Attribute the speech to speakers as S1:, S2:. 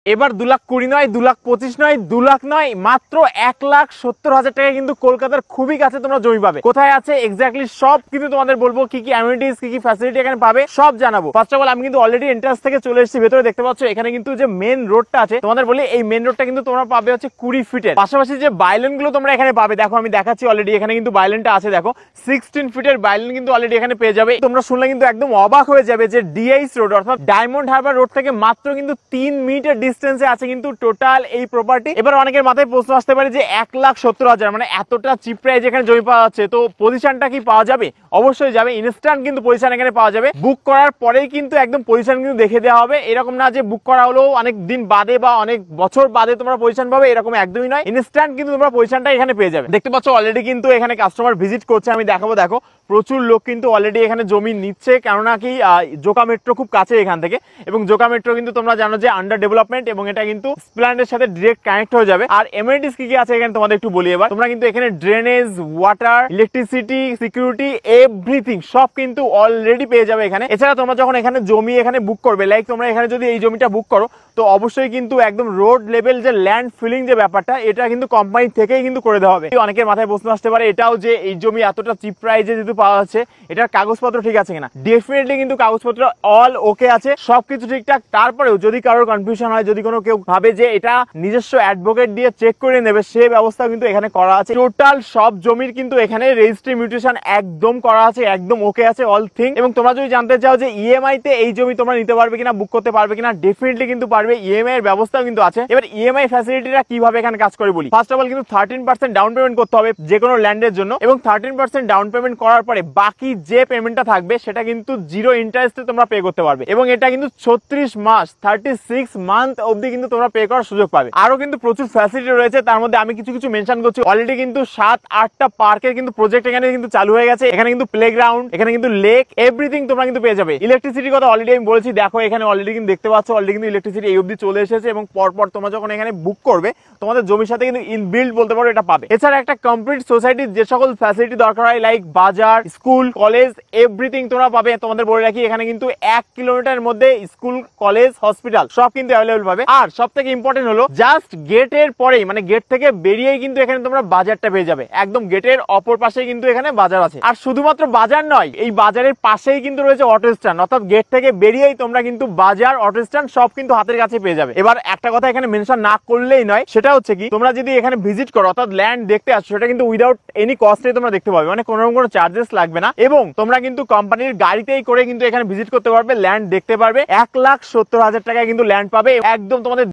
S1: এবার 2,20,000 নয়, 2,25,000 নয়, 2,00,000 নয়, মাত্র 1,70,000 টাকায় কিন্তু কলকাতার খুবই কাছে তোমরা জমি পাবে। কোথায় আছে এক্স্যাক্টলি সব কিন্তু তোমাদের বলবো, কি কি অ্যামিনিটিস, কি কি ফ্যাসিলিটি এখানে পাবে সব জানাবো। ফার্স্ট অফ অল আমি কিন্তু অলরেডি এন্ট্রান্স থেকে চলে এসেছি, ভেতরে দেখতে পাচ্ছ এখানে কিন্তু যে মেন রোডটা আছে তোমাদের বলি, এই মেন রোডটা কিন্তু তোমরা পাবে হচ্ছে 20 ফিটের। পাশাপাশি যে বাইলেন গুলো তোমরা এখানে পাবে, দেখো আমি দেখাচ্ছি অলরেডি এখানে কিন্তু বাইলেনটা আছে, দেখো 16 ফিটের বাইলেন কিন্তু অলরেডি এখানে পেয়ে যাবে। তোমরা শুনলে কিন্তু একদম অবাক হয়ে যাবে যে ডিআইস রোড অর্থাৎ ডায়মন্ড হারবার রোড থেকে মাত্র কিন্তু 3 মিনিটের ডিস্টেন্সে আছে কিন্তু টোটাল এই প্রপার্টি। এবার অনেকের মাথায় প্রশ্ন আসতে পারে যে 1,70,000 মানে এতটা চিপ প্রাইস এখানে জমি পাওয়া যাচ্ছে, তো পজিশনটা কি পাওয়া যাবে? অবশ্যই যাবে, ইনস্ট্যান্ট কিন্তু পজিশন এখানে পাওয়া যাবে। বুক করার পরেই কিন্তু একদম পজিশন কিন্তু দেখে দেওয়া হবে, এরকম না যে বুক করা হলেও অনেক দিন বাদে বা অনেক বছর বাদে তোমরা পজিশন পাবে, এরকম একদমই নয়, ইনস্ট্যান্ট কিন্তু তোমরা পজিশনটা এখানে পেয়ে যাবে। দেখতে পাচ্ছ অলরেডি কিন্তু এখানে কাস্টমার ভিজিট করছে, আমি দেখাবো। দেখো প্রচুর লোক কিন্তু অলরেডি এখানে জমি নিচ্ছে, কেননা কি জোকা মেট্রো খুব কাছে এখান থেকে, এবং জোকা মেট্রো কিন্তু তোমরা জানো যে আন্ডার ডেভেলপমেন্ট, এবং এটা কিন্তু স্প্ল্যান্ডের সাথে ডিরেক্ট কানেক্ট হয়ে যাবে। আর এমএনিটিস কি কি আছে এখানে তোমাদের একটু বলি। এবার তোমরা কিন্তু এখানে drainage, water, electricity, security, everything সব কিন্তু অলরেডি পেয়ে যাবে এখানে। এছাড়া তোমরা যখন এখানে জমি এখানে বুক করবে, লাইক তোমরা এখানে যদি এই জমিটা বুক করো, তো অবশ্যই কিন্তু একদম রোড লেভেল যে ল্যান্ড ফিলিং যে ব্যাপারটা, এটা কিন্তু কোম্পানি থেকেই কিন্তু করে দেওয়া হবে। অনেকের মাথায় প্রশ্ন আসতে পারে এটাও যে এই জমি এতটা চিপ প্রাইসে যেহেতু পাওয়া যাচ্ছে, এটার কাগজপত্র ঠিক আছে কিনা? ডেফিনেটলি কিন্তু কাগজপত্র অল ওকে আছে, সবকিছু ঠিকঠাক। তারপরেও যদি কারোর কনফিউশন হয়, যদি কোনো কেউ ভাবে যে এটা নিজস্ব অ্যাডভোকেট দিয়ে চেক করে নেবে, সেই ব্যবস্থা কিন্তু এখানে করা আছে। টোটাল সব জমির কিন্তু এখানে রেজিস্ট্রি মিউটেশন একদম করা আছে, একদম ওকে আছে অল থিং। এবং তোমরা যদি জানতে চাও যে ইএমআই তে এই জমি তোমরা নিতে পারবে কিনা, বুক করতে পারবে কিনা, ডেফিনেটলি কিন্তু পারবে, ইএমআই এর ব্যবস্থাও কিন্তু আছে। এবার ইএমআই ফ্যাসিলিটিটা কিভাবে এখানে কাজ করে বলি। ফার্স্ট অফ অল কিন্তু 13% ডাউন পেমেন্ট করতে হবে যে কোনো ল্যান্ডের জন্য, এবং 13% ডাউন পেমেন্ট করার পরে বাকি যে পেমেন্টটা থাকবে সেটা কিন্তু জিরো ইন্টারেস্টে তোমরা পে করতে পারবে, এবং এটা কিন্তু 36 মাস 36 মান্থ অবধি কিন্তু তোমরা পে করার সুযোগ পাবে। আরো কিন্তু প্রচুর ফ্যাসিলিটি রয়েছে, তার মধ্যে আমি কিছু কিছু মেনশন করছি। অলরেডি কিন্তু 7-8টা পার্কের কিন্তু প্রজেক্ট এখানে কিন্তু চালু হয়ে গেছে। এখানে কিন্তু প্লেগ্রাউন্ড, এখানে কিন্তু লেক, এভরিথিং তোমরা কিন্তু পেয়ে যাবে। ইলেকট্রিসিটির কথা অলরেডি আমি বলেছি, দেখো এখানে অলরেডি কিন্তু দেখতে পাচ্ছ অলরেডি কিন্তু ইলেকট্রিসিটি এই অবধি চলে এসেছে, এবং পরপর তোমরা যখন এখানে বুক করবে তোমাদের জমির সাথে কিন্তু ইনবিল্ড বলতে পারো এটা পাবে। এছাড়া একটা কমপ্লিট সোসাইটির যে সকল ফ্যাসিলিটি দরকার হয়, লাইক বাজার, স্কুল, কলেজ, এভরিথিং তোমরা পাবে। তোমাদের বলে রাখি এখানে কিন্তু 1 কিলোমিটারের মধ্যে স্কুল, কলেজ, হসপিটাল সব কিন্তু অ্যাভেলেবল পাবে। আর সব থেকে ইম্পর্টেন্ট হলো জাস্ট গেটের পরেই, মানে গেট থেকে বেরিয়েই কিন্তু এখানে তোমরা বাজারটা পেয়ে যাবে। একদম গেটের অপর পাশেই কিন্তু এখানে বাজার আছে। আর শুধুমাত্র বাজার নয়, এই বাজারের পাশেই কিন্তু রয়েছে অটো স্ট্যান্ড, অর্থাৎ গেট থেকে বেরিয়েই তোমরা কিন্তু বাজার, অটো স্ট্যান্ড সব কিন্তু হাতের কাছে পেয়ে যাবে। এবার একটা কথা এখানে মেনশন না করলেই নয়, সেটা হচ্ছে কি তোমরা যদি এখানে ভিজিট করো অর্থাৎ ল্যান্ড দেখতে আসো, সেটা কিন্তু উইদাউট এনি কস্টে তোমরা দেখতে পাবে, মানে কোনো কোনো চার্জেস লাগবে না। এবং তোমরা কিন্তু কোম্পানির গাড়িতেই করে কিন্তু এখানে ভিজিট করতে পারবে, ল্যান্ড দেখতে পারবে। 1,70,000 টাকায় কিন্তু ল্যান্ড পাবে, একদম তোমাদের